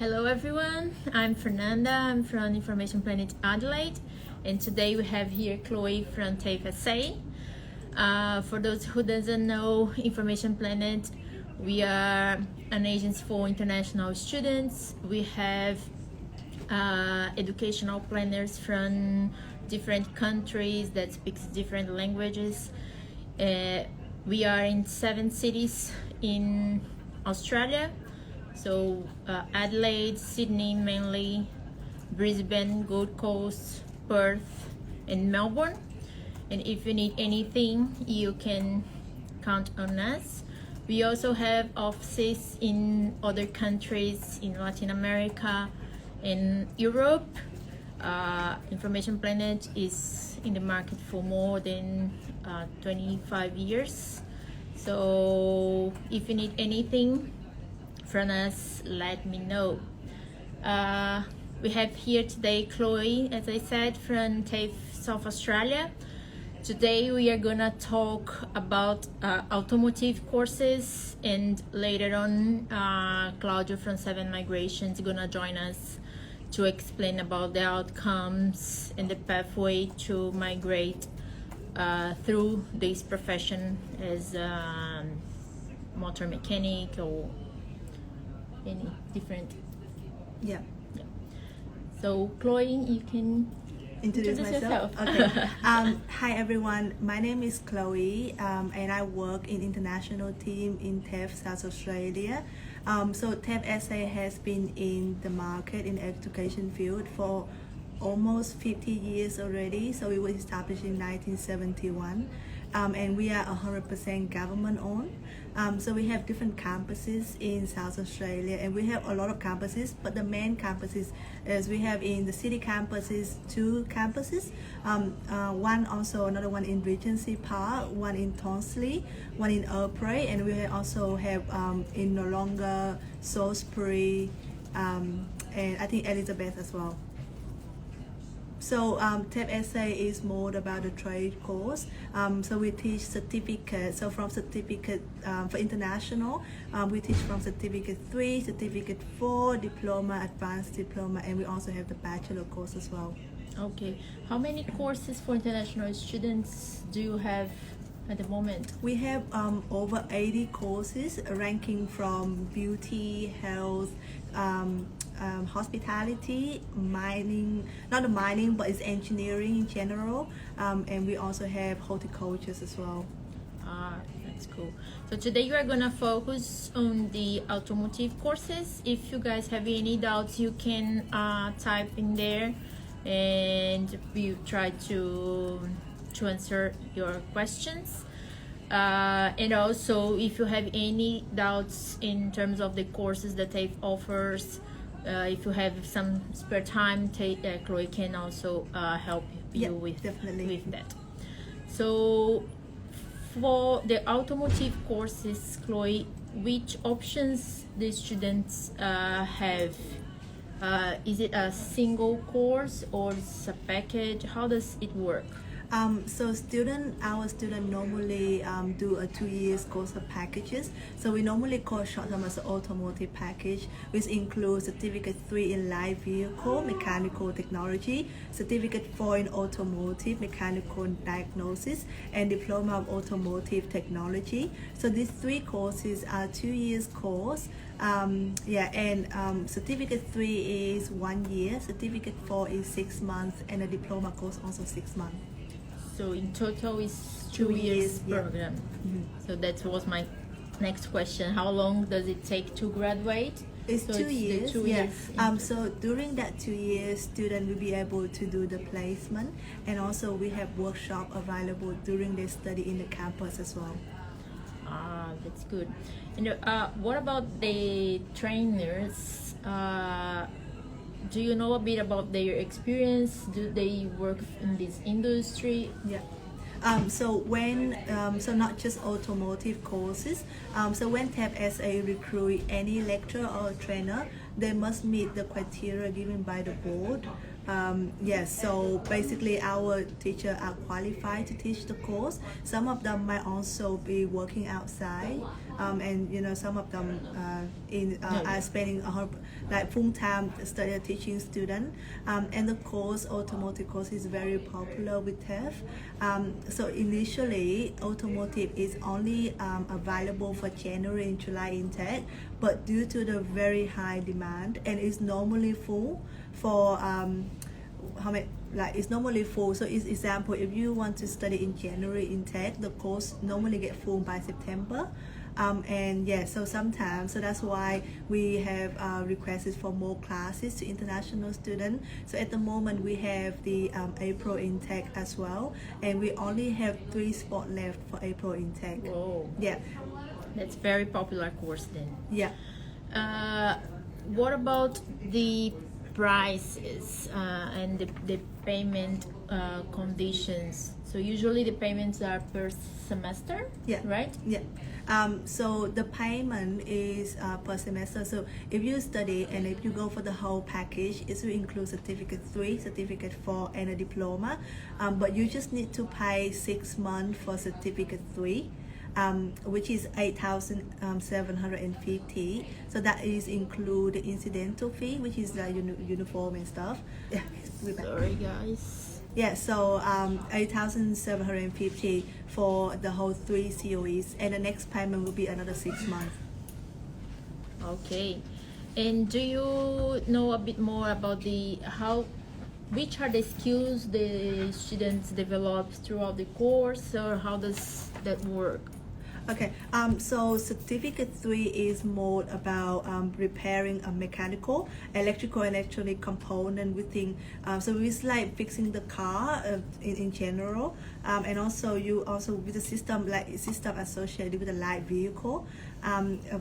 Hello everyone, I'm Fernanda, I'm from Information Planet Adelaide, and today we have here Chloe from TAFE SA. For those who doesn't know Information Planet, we are an agency for international students. We have educational planners from different countries that speaks different languages. We are in 7 cities in Australia. So Adelaide, Sydney mainly, Brisbane, Gold Coast, Perth, and Melbourne. And if you need anything, you can count on us. We also have offices in other countries in Latin America and Europe. Information Planet is in the market for more than 25 years. So if you need anything from us, let me know. We have here today Chloe, as I said, from TAFE South Australia. Today we are gonna talk about automotive courses, and later on Claudio from 7 Migration is gonna join us to explain about the outcomes and the pathway to migrate through this profession as motor mechanic or any different. Yeah. So Chloe, you can introduce myself. yourself. Okay. Hi everyone, my name is Chloe, and I work in international team in TAFE South Australia. So TAFE SA has been in the market in education field for almost 50 years already. So we were established in 1971, and we are 100% government owned. So we have different campuses in South Australia, and we have a lot of campuses, but the main campuses is we have in the city campuses 2 campuses, another one in Regency Park, one in Tonsley, one in Earlbray, and we also have in No Longer, Salisbury, and I think Elizabeth as well. So TAFE SA is more about the trade course. So we teach certificate. So from certificate for international, we teach from certificate 3, certificate 4, diploma, advanced diploma, and we also have the bachelor course as well. Okay. How many courses for international students do you have at the moment? We have over 80 courses ranging from beauty, health, hospitality, mining, not the mining, but it's engineering in general, and we also have horticulture as well. That's cool. So today you are gonna focus on the automotive courses. If you guys have any doubts, you can type in there, and we try to answer your questions. And also, if you have any doubts in terms of the courses that TAFE offers, if you have some spare time, Chloe can also help you with that. So for the automotive courses, Chloe, which options the students have? Is it a single course or is it a package? How does it work? So our student normally do a 2 years course of packages. So we normally call short term as an automotive package, which includes certificate 3 in light vehicle mechanical technology, certificate 4 in automotive mechanical diagnosis, and diploma of automotive technology. So these 3 courses are 2 years course. Certificate 3 is 1 year, certificate 4 is 6 months, and a diploma course also 6 months. So in total is 2 years program. Mm-hmm. So that was my next question. How long does it take to graduate? It's so 2 years. 2 years. So during that 2 years, student will be able to do the placement, and also we have workshop available during their study in the campus as well. That's good. And what about the trainers? Do you know a bit about their experience? Do they work in this industry? Yeah. So not just automotive courses. So when TAFE SA recruit any lecturer or trainer, they must meet the criteria given by the board. So basically our teachers are qualified to teach the course. Some of them might also be working outside. and some of them are spending like full-time study teaching student, and the course automotive course is very popular with TAFE. So initially automotive is only available for January and July intake, but due to the very high demand, and it's normally full for it's normally full. So is example, if you want to study in January intake, the course normally get full by September. And yeah, so sometimes, so that's why we have requests for more classes to international students. So at the moment we have the April intake as well, and we only have 3 spots left for April intake. Whoa. Yeah, That's very popular course then. yeah. What about the prices and the payment conditions? So usually the payments are per semester, Yeah. right? Yeah. So the payment is per semester. So if you study and if you go for the whole package, it will include certificate 3, certificate 4, and a diploma. But you just need to pay 6 months for certificate 3. Which is 8,750. So that is include the incidental fee, which is the uniform and stuff. Yeah, Sorry guys. yeah. So 8,750 for the whole 3 COEs, and the next payment will be another 6 months. Okay. And do you know a bit more about which are the skills the students develop throughout the course, or how does that work? Okay, so certificate 3 is more about repairing a mechanical, electrical, and electronic component within. So it's like fixing the car in general, and also you also with the system associated with the light vehicle.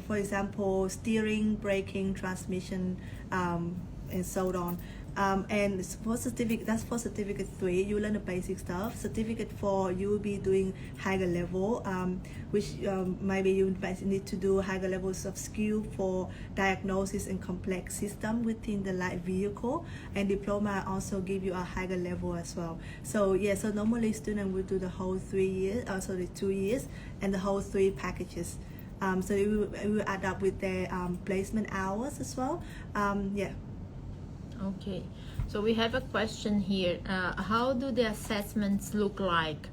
For example, steering, braking, transmission, and so on. And for certificate 3, you learn the basic stuff. Certificate 4, you will be doing higher level, which maybe you need to do higher levels of skill for diagnosis and complex system within the light vehicle. And diploma also give you a higher level as well. So yeah, so normally students will do the whole 3 years, also the 2 years, and the whole 3 packages. So it will add up with their placement hours as well. Yeah. Okay, so we have a question here. How do the assessments look like?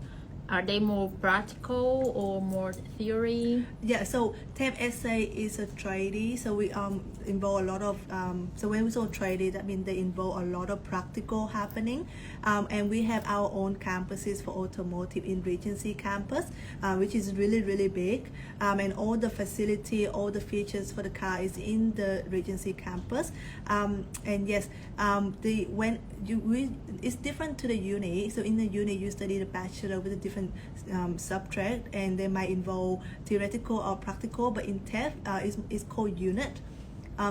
Are they more practical or more theory? Yeah, so TAFE essay is a tradie, so we involve a lot of so when we say tradie, that means they involve a lot of practical happening, and we have our own campuses for automotive in Regency campus, which is really big, and all the facility, all the features for the car is in the Regency campus, and yes, it's different to the uni. So in the uni you study the bachelor with a different subject, and they might involve theoretical or practical, but in TAFE it's called unit.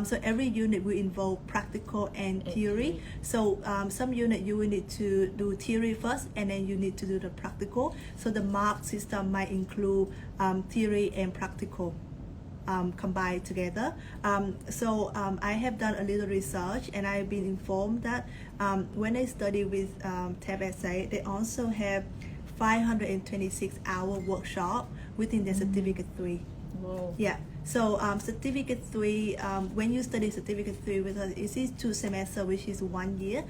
So every unit will involve practical and theory. So some unit you will need to do theory first, and then you need to do the practical. So the mark system might include theory and practical combined together. So I have done a little research, and I've been informed that when I study with TAFE SA, they also have 526-hour workshop within their certificate 3. Whoa. Yeah. So certificate 3, when you study certificate 3 with us, it is 2 semesters, which is 1 year.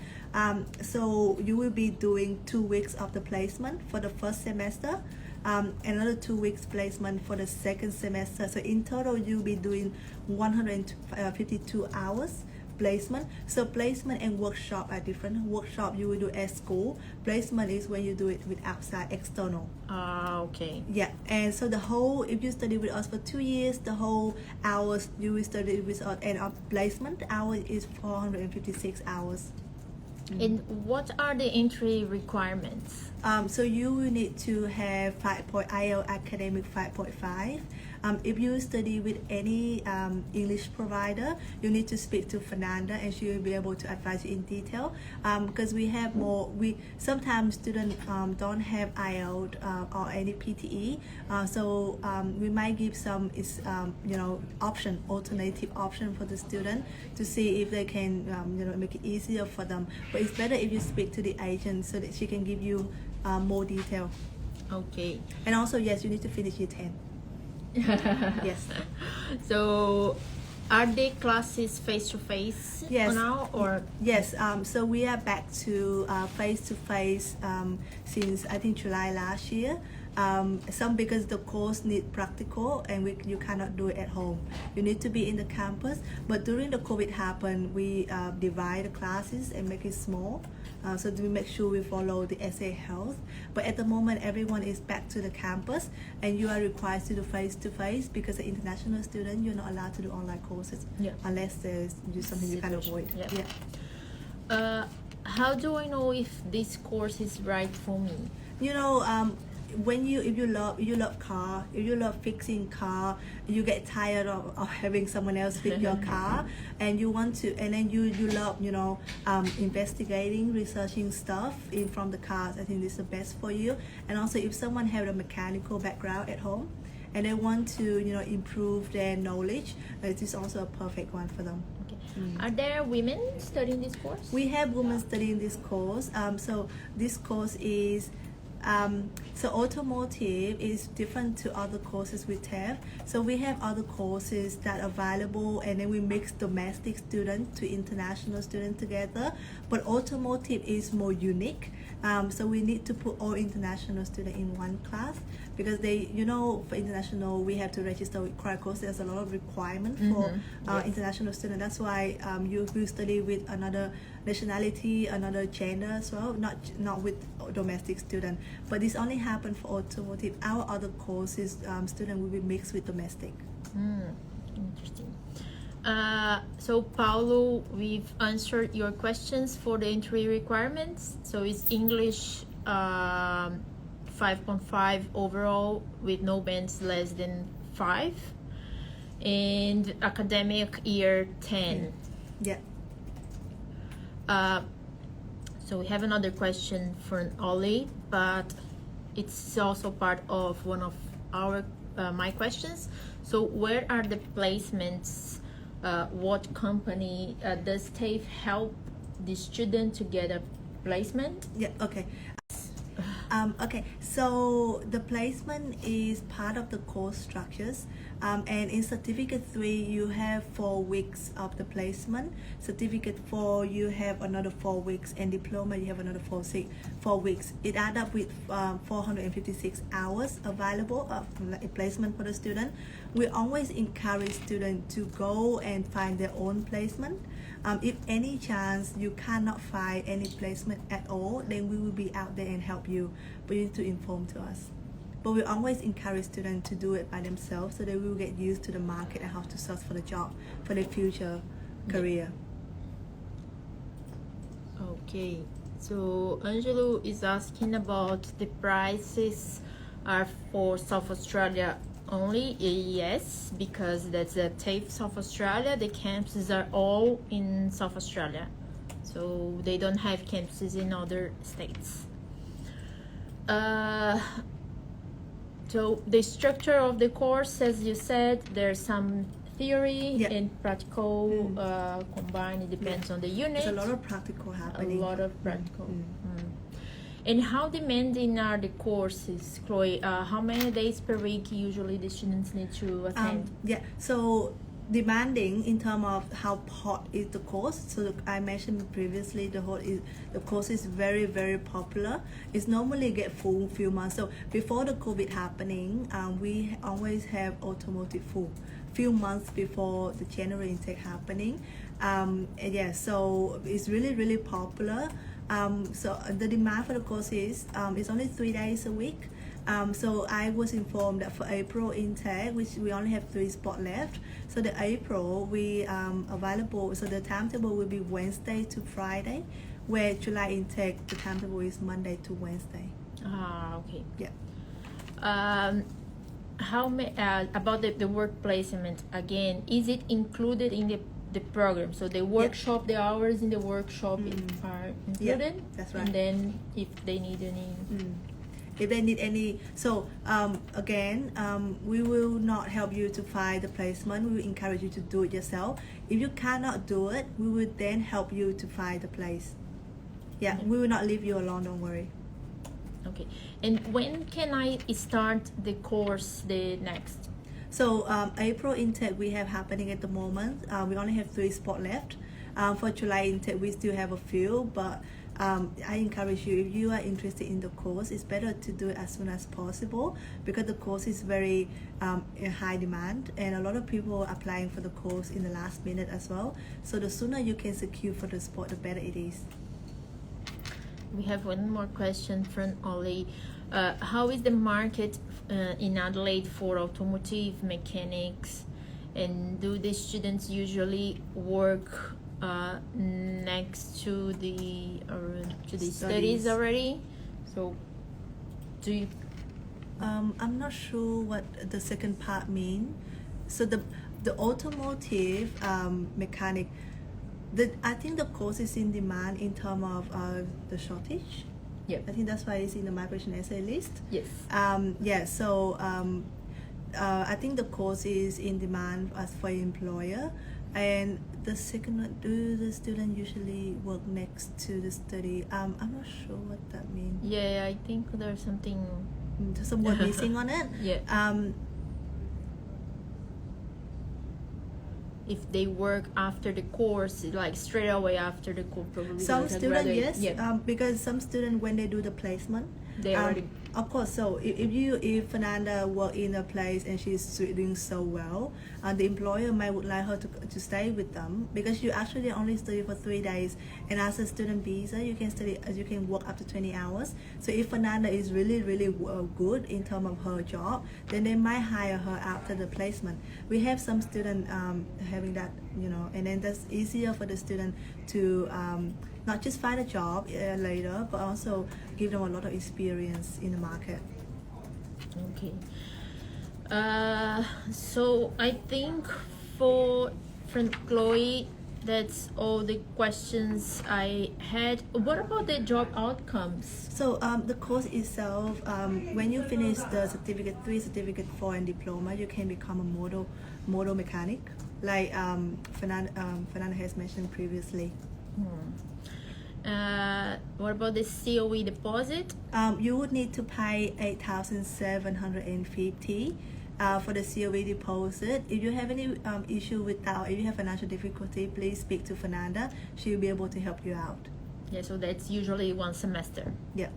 So you will be doing 2 weeks of the placement for the first semester, another 2 weeks placement for the second semester. So in total, you'll be doing 152 hours placement. So placement and workshop are different. Workshop you will do at school. Placement is when you do it with outside external. Okay. Yeah, and so the whole, if you study with us for 2 years, the whole hours you will study with us, and our placement hour is 456 hours. And what are the entry requirements? So you will need to have IELTS academic 5.5. If you study with any English provider, you need to speak to Fernanda, and she will be able to advise you in detail. Because we have more, sometimes students don't have IELTS or any PTE, so we might give some alternative option for the student to see if they can make it easier for them. But it's better if you speak to the agent so that she can give you more detail. Okay. And also, yes, you need to finish year 10. Yes. So, are the classes face to face Yes. now, or Yes, so we are back to face-to-face since I think July last year. Some because the course need practical and you cannot do it at home. You need to be in the campus. But during the COVID happened, we divide the classes and make it small. So we make sure we follow the SA health. But at the moment, everyone is back to the campus, and you are required to do face-to-face because the international student, you're not allowed to do online courses unless there's something you can avoid. Yeah. How do I know if this course is right for me? You know, if you love car, if you love fixing car, you get tired of having someone else fix your car, and you want to, and then you love investigating, researching stuff from the cars. I think this is the best for you. And also, if someone have a mechanical background at home and they want to improve their knowledge, it is also a perfect one for them. Are there women studying this course? We have women studying this course. So this course is so automotive is different to other courses we have. So we have other courses that are available, and then we mix domestic students to international students together. But automotive is more unique. So we need to put all international students in one class because they, for international, we have to register with crash course. There's a lot of requirement for international students. That's why you will study with another nationality, another gender as well, not with domestic student. But this only happens for automotive. Our other courses, student will be mixed with domestic. Interesting. So Paulo, we've answered your questions for the entry requirements. So it's English 5.5 overall with no bands less than 5, and academic year 10. Yeah. So we have another question for Ollie, but it's also part of one of my questions. So where are the placements? What company does TAFE help the student to get a placement? Yeah. Okay. Okay, so the placement is part of the course structures, and in certificate 3 you have 4 weeks of the placement. Certificate 4 you have another 4 weeks, and diploma you have another 4 weeks. It adds up with 456 hours available of placement for the student. We always encourage students to go and find their own placement. If any chance you cannot find any placement at all, then we will be out there and help you, but you need to inform to us. But we always encourage students to do it by themselves so they will get used to the market and how to search for the job for their future career. Okay, so Angelo is asking about the prices are for South Australia only. Yes, because that's a TAFE South Australia. The campuses are all in South Australia, so they don't have campuses in other states. So the structure of the course, as you said, there's some theory and practical combined. It depends on the unit. There's a lot of practical happening. A lot of practical. And how demanding are the courses, Chloe? How many days per week usually the students need to attend? So demanding in terms of how hot is the course. So I mentioned previously the course is very, very popular. It's normally get full few months. So before the COVID happening, we always have automotive full few months before the January intake happening. So it's really, really popular. So the demand for the course is only 3 days a week. So I was informed that for April intake, which we only have 3 spots left. So the April we available. So the timetable will be Wednesday to Friday, where July intake the timetable is Monday to Wednesday. Okay. Yeah. How about the work placement again? Is it included in the program? So the workshop, the hours in the workshop are included. That's right. And then if they need any. If they need any, so again, we will not help you to find the placement. We will encourage you to do it yourself. If you cannot do it, we will then help you to find the place. We will not leave you alone, don't worry. Okay, and when can I start the course, the next? So April intake we have happening at the moment. We only have 3 spots left. For July intake we still have a few, but I encourage you, if you are interested in the course, it's better to do it as soon as possible because the course is very in high demand and a lot of people are applying for the course in the last minute as well. So the sooner you can secure for the spot, the better it is. We have one more question from Ollie. How is the market in Adelaide for automotive mechanics, and do the students usually work next to the studies already? So do you I'm not sure what the second part mean. So the automotive mechanic, I think the course is in demand in terms of the shortage. Yeah. I think that's why it's in the migration essay list. Yes. Yeah, so I think the course is in demand as for employer. And the second one, do the student usually work next to the study? I'm not sure what that means. Yeah, I think there's something Some word missing on it. Yeah. If they work after the course, like straight away after the course, probably. Some students, yes, yeah. because some students when they do the placement, They already. of course. So if Fernanda work in a place and she's doing so well, the employer might would like her to stay with them because you actually only study for 3 days, and as a student visa you can study, you can work up to 20 hours. So if Fernanda is really good in terms of her job, then they might hire her after the placement. We have some student having that, and then that's easier for the student to not just find a job later, but also give them a lot of experience in the market. Okay. So I think from Chloe, that's all the questions I had. What about the job outcomes? So the course itself, when you finish the certificate 3, certificate 4, and diploma, you can become a motor mechanic, like Fernanda has mentioned previously. What about the COE deposit? You would need to pay 8,750 for the COE deposit. If you have any issue with that, or if you have financial difficulty, please speak to Fernanda. She will be able to help you out. Yeah, so that's usually 1 semester. Yeah.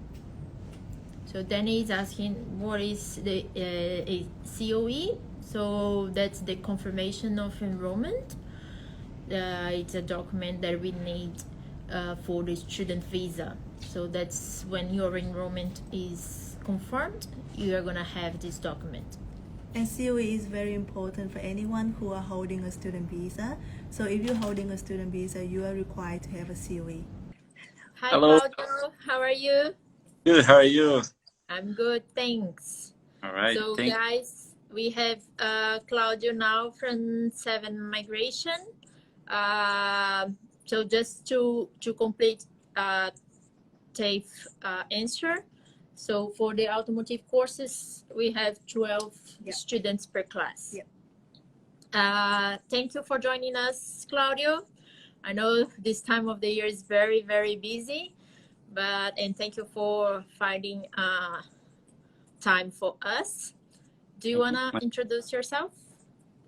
So Danny is asking what is the a COE? So that's the confirmation of enrollment. It's a document that we need for the student visa. So that's when your enrollment is confirmed, you are gonna have this document. And COE is very important for anyone who are holding a student visa. So if you're holding a student visa, you are required to have a COE. Hi, Hello. Claudio. How are you? Good. How are you? I'm good, thanks. All right. So guys, we have Claudio now from 7 Migration. So just to complete TAFE answer. So for the automotive courses, we have 12 students per class. Thank you for joining us, Claudio. I know this time of the year is very busy, and thank you for finding time for us. Do you wanna introduce yourself?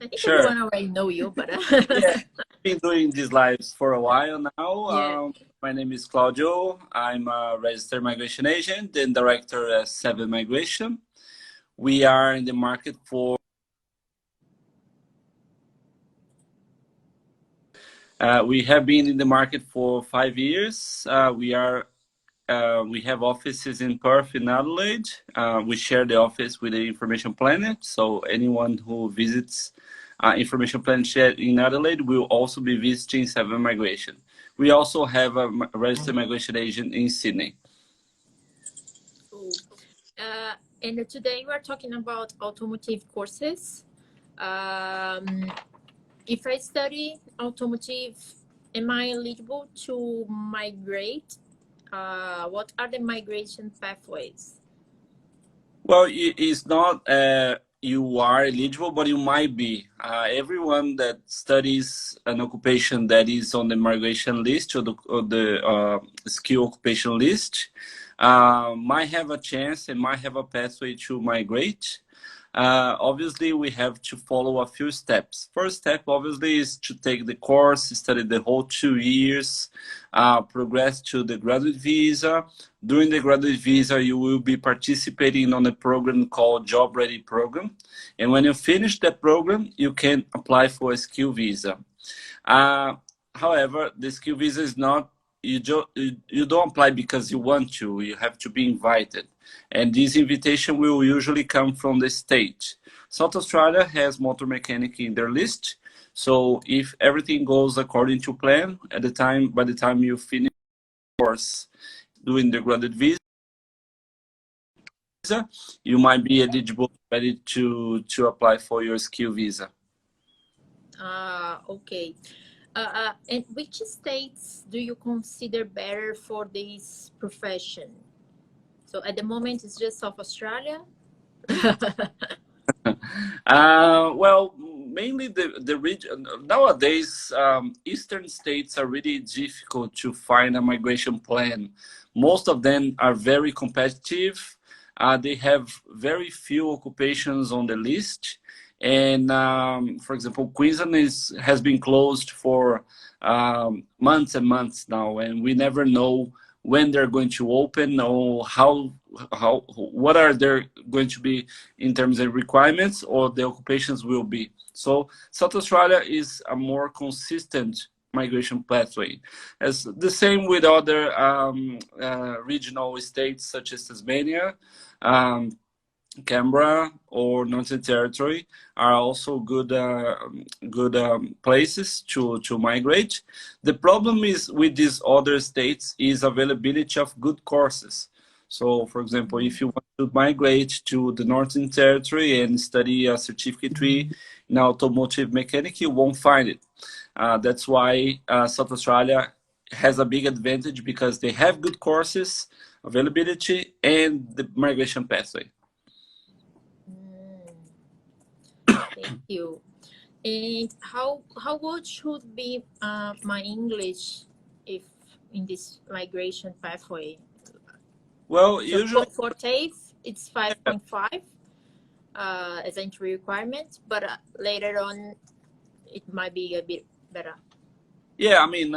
I think Sure. everyone already know you, but Yeah, I've been doing these lives for a while now. Yeah. My name is Claudio. I'm a registered migration agent and director at 7 Migration. We are in the market for we have been in the market for 5 years. We have offices in Perth and Adelaide. We share the office with the Information Planet. So anyone who visits Information Planet in Adelaide will also be visiting 7 Migration. We also have a registered migration agent in Sydney. Cool. And today we're talking about automotive courses. If I study automotive, am I eligible to migrate? What are the migration pathways? Well, it's not you are eligible, but you might be. Everyone that studies an occupation that is on the migration list or the skill occupation list might have a chance and might have a pathway to migrate. Obviously, we have to follow a few steps. First step, obviously, is to take the course, study the whole 2 years, progress to the graduate visa. During the graduate visa, you will be participating on a program called Job Ready Program. And when you finish that program, you can apply for a skill visa. However, the skill visa is not, you don't apply because you want to, you have to be invited. And this invitation will usually come from the state. South Australia has motor mechanic in their list. So if everything goes according to plan, by the time you finish the course doing the graduate visa, you might be eligible, ready to apply for your skill visa. Okay. And which states do you consider better for this profession? So at the moment, it's just South Australia. Well, mainly the region. Nowadays, eastern states are really difficult to find a migration plan. Most of them are very competitive. They have very few occupations on the list. And for example, Queensland has been closed for months and months now, and we never know when they're going to open or what are they going to be in terms of requirements or the occupations will be. So South Australia is a more consistent migration pathway. As the same with other regional states such as Tasmania, Canberra or Northern Territory are also good places to migrate. The problem is with these other states is availability of good courses. So, for example, if you want to migrate to the Northern Territory and study a certificate 3 in automotive mechanic, you won't find it. That's why South Australia has a big advantage because they have good courses, availability, and the migration pathway. Thank you. And how good should be my English if in this migration pathway? Well, So usually for TAFE, it's 5.5 as entry requirement, but later on it might be a bit better. yeah, I mean,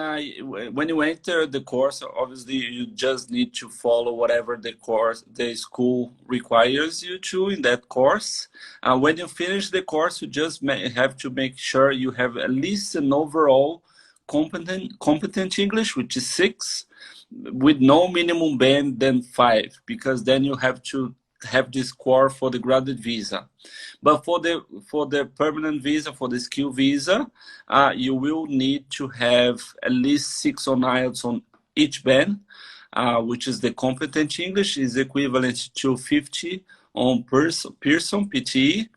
when you enter the course, obviously you just need to follow whatever the school requires you to in that course. When you finish the course, you just have to make sure you have at least an overall competent English, which is 6, with no minimum band than 5, because then you have to have this score for the graduate visa. But for the permanent visa, for the skill visa, you will need to have at least 6 on IELTS on each band, which is the competent English is equivalent to 50 on Pearson PTE.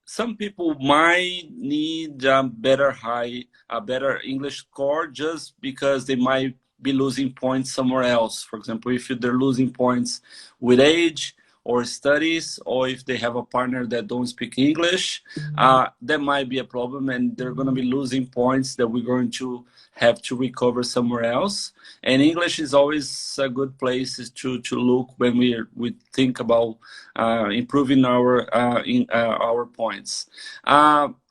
Some people might need a better English score just because they might be losing points somewhere else. For example, if they're losing points with age or studies, or if they have a partner that don't speak English, that might be a problem, and they're going to be losing points that we're going to have to recover somewhere else. And English is always a good place to look when we think about improving our points.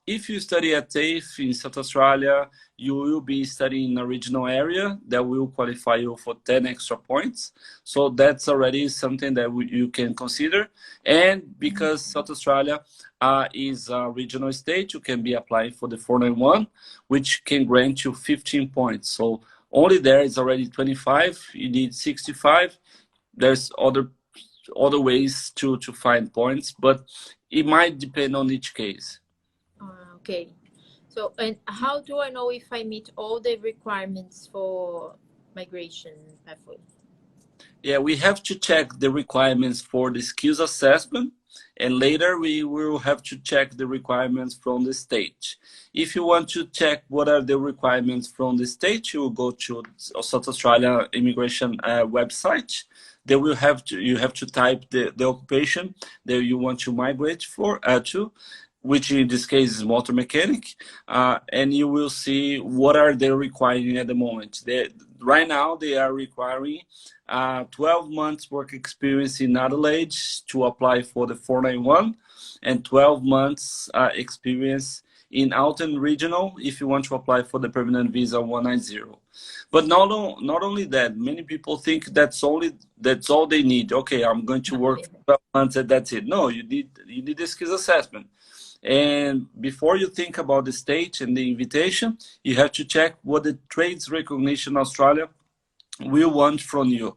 If you study at TAFE in South Australia, you will be studying in a regional area that will qualify you for 10 extra points. So that's already something that you can consider. And because South Australia is a regional state, you can be applying for the 491, which can grant you 15 points. So only there is already 25. You need 65. There's other ways to find points, but it might depend on each case. Okay. So, and how do I know if I meet all the requirements for migration pathway? Yeah, we have to check the requirements for the skills assessment, and later we will have to check the requirements from the state. If you want to check what are the requirements from the state, you will go to South Australia immigration website. They will you have to type the occupation that you want to migrate to, which in this case is motor mechanic, and you will see what are they requiring at the moment. Right now they are requiring 12 months work experience in Adelaide to apply for the 491, and 12 months experience in Alton Regional if you want to apply for the permanent visa 190. But not only that, many people think that's all they need. Okay, I'm going to work for 12 months and that's it. No, you need a skills assessment. And before you think about the stage and the invitation, you have to check what the Trades Recognition Australia will want from you.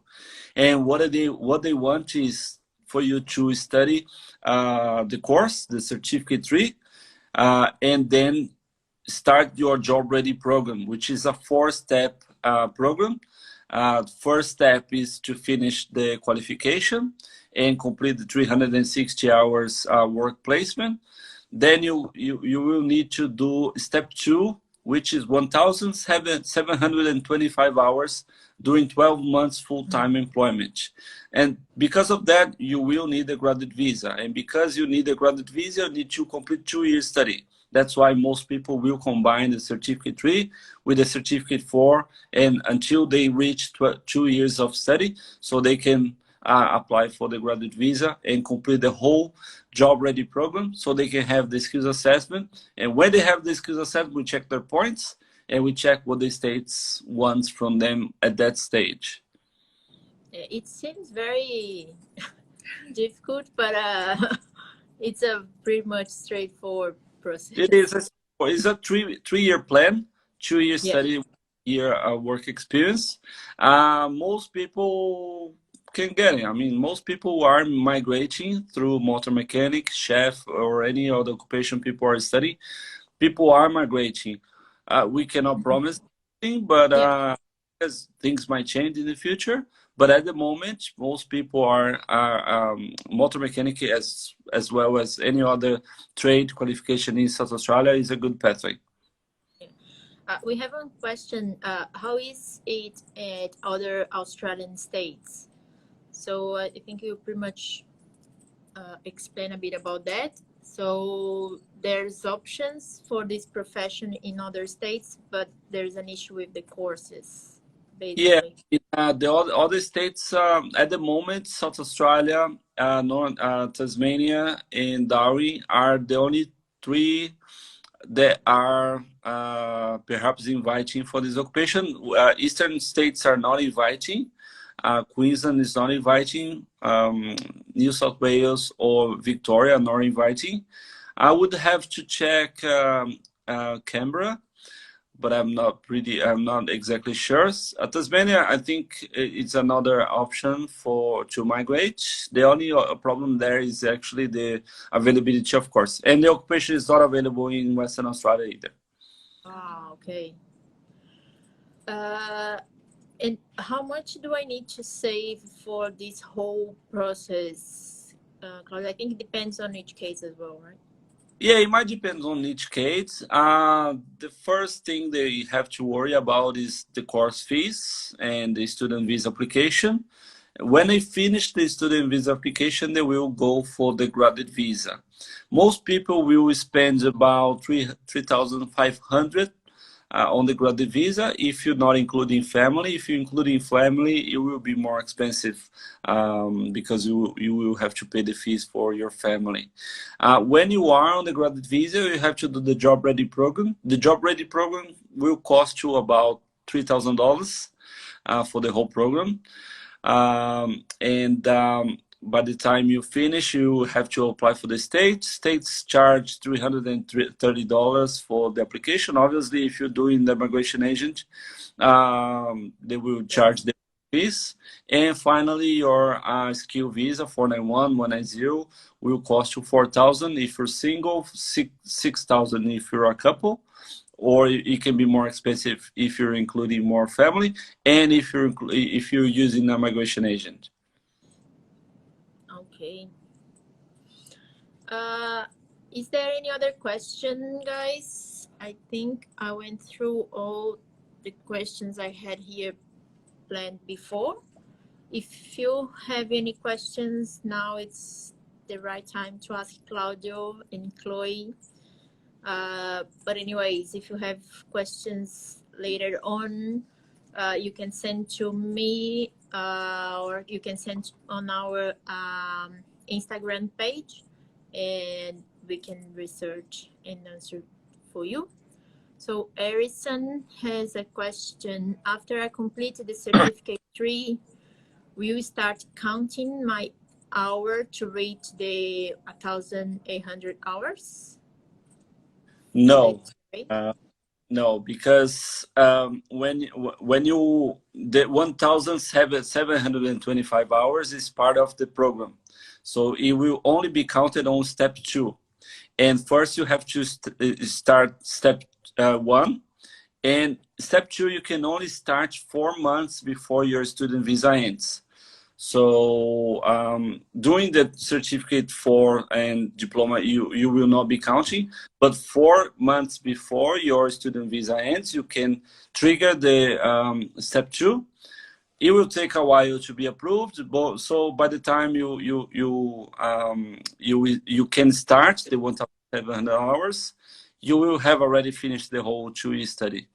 And what they want is for you to study the course, the certificate 3, and then start your job ready program, which is a 4-step program. First step is to finish the qualification and complete the 360 hours work placement. Then you will need to do step 2, which is 1,725 hours during 12 months full-time employment. And because of that, you will need a graduate visa. And because you need a graduate visa, you need to complete 2 years study. That's why most people will combine the certificate 3 with the certificate 4, and until they reach 2 years of study, so they can apply for the graduate visa and complete the whole job ready program, so they can have the skills assessment. And when they have the skills assessment, we check their points and we check what the states wants from them at that stage. It seems very difficult, but it's a pretty much straightforward process. It is it's a 3-year plan, 2-year study, year work experience. Most people can get it. I mean, most people are migrating through motor mechanic, chef, or any other occupation people are studying. People are migrating. We cannot promise anything, but because things might change in the future. But at the moment, most people are motor mechanic as well as any other trade qualification in South Australia is a good pathway. We have one question. How is it at other Australian states? So I think you pretty much explain a bit about that. So there's options for this profession in other states, but there's an issue with the courses, basically. Yeah, the other states at the moment, South Australia, Tasmania, and Darwin are the only 3 that are perhaps inviting for this occupation. Eastern states are not inviting. Queensland is not inviting. New South Wales or Victoria are not inviting. I would have to check Canberra, but I'm not exactly sure. Tasmania, I think it's another option to migrate. The only problem there is actually the availability, of course, and the occupation is not available in Western Australia either. Ah, okay. And how much do I need to save for this whole process? Because I think it depends on each case as well, right? Yeah, it might depend on each case. The first thing that you have to worry about is the course fees and the student visa application. When they finish the student visa application, they will go for the graduate visa. Most people will spend about 3,500 on the graduate visa if you're not including family. If you're including family, it will be more expensive because you will have to pay the fees for your family. When you are on the graduate visa, you have to do the job ready program. The job ready program will cost you about $3,000 for the whole program. By the time you finish, you have to apply for the states. States charge $330 for the application. Obviously, if you're doing the migration agent, they will charge the fees. And finally, your skill visa 491, 190 will cost you $4,000 if you're single, $6,000 if you're a couple. Or it can be more expensive if you're including more family and if you're using a migration agent. Okay. Is there any other question, guys? I think I went through all the questions I had here planned before. If you have any questions, now it's the right time to ask Claudio and Chloe. But anyways, if you have questions later on, you can send to me or you can send on our Instagram page, and we can research and answer for you. So Harrison has a question. After I completed the certificate 3, will you start counting my hour to reach the 1,800 hours? No. Right? No, because when you the 1,725 hours is part of the program, so it will only be counted on step 2. And first you have to start step 1, and step 2 you can only start 4 months before your student visa ends. So doing the certificate 4 and diploma, you will not be counting, but 4 months before your student visa ends, you can trigger the step 2. It will take a while to be approved, but so by the time you can start the 1,700 hours, you will have already finished the whole 2-year study.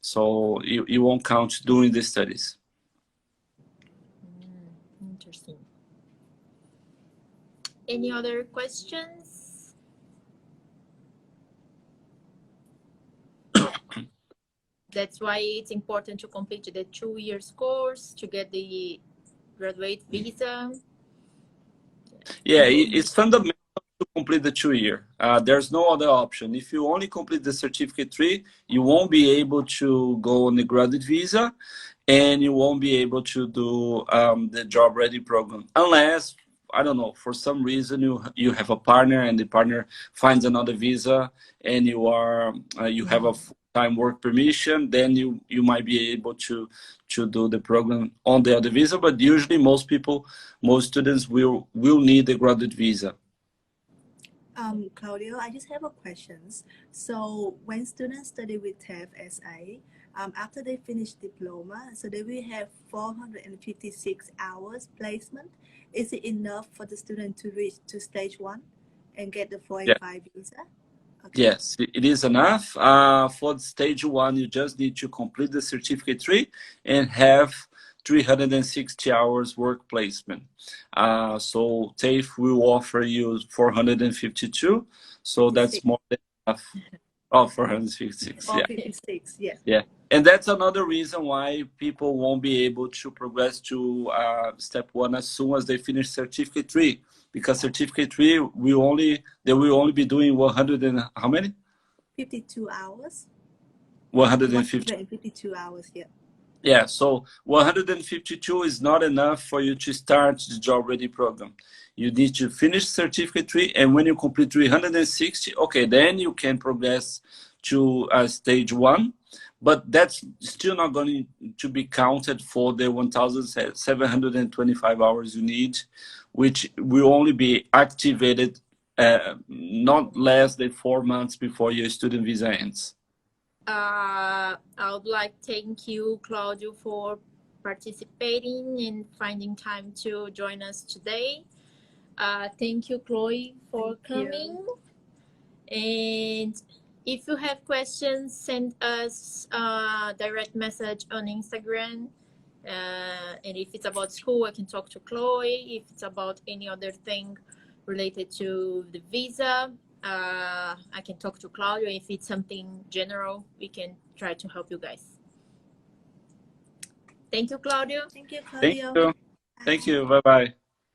So you won't count doing the studies. Interesting. Any other questions? That's why it's important to complete the 2 years course to get the graduate visa. Yeah, it's fundamental to complete the 2-year. There's no other option. If you only complete the certificate 3, you won't be able to go on the graduate visa, and you won't be able to do the job ready program unless, I don't know, for some reason you have a partner and the partner finds another visa and you have a full-time work permission, then you might be able to do the program on the other visa. But usually most students will need the graduate visa. Claudio, I just have a questions. So when students study with TAFE SA, after they finish diploma, so they will have 456 hours placement. Is it enough for the student to reach to stage 1 and get the 485 visa? Okay. Yes, it is enough. For stage 1, you just need to complete the certificate 3 and have 360 hours work placement. So TAFE will offer you 452. So that's more than enough. Oh, 456. Yeah. 456, yeah. Yeah. And that's another reason why people won't be able to progress to step 1 as soon as they finish certificate 3. Because certificate 3 they will only be doing 100 and how many? 52 hours. 152 hours, yeah. Yeah, so 152 is not enough for you to start the job ready program. You need to finish certificate 3, and when you complete 360, okay, then you can progress to stage 1. But that's still not going to be counted for the 1,725 hours you need, which will only be activated not less than 4 months before your student visa ends. I would like to thank you, Claudio, for participating and finding time to join us today. Thank you, Chloe, for coming. And if you have questions, send us a direct message on Instagram. And if it's about school, I can talk to Chloe. If it's about any other thing related to the visa, I can talk to Claudio. If it's something general, we can try to help you guys. Thank you, Claudio. Thank you, Claudio. Thank you. Bye-bye.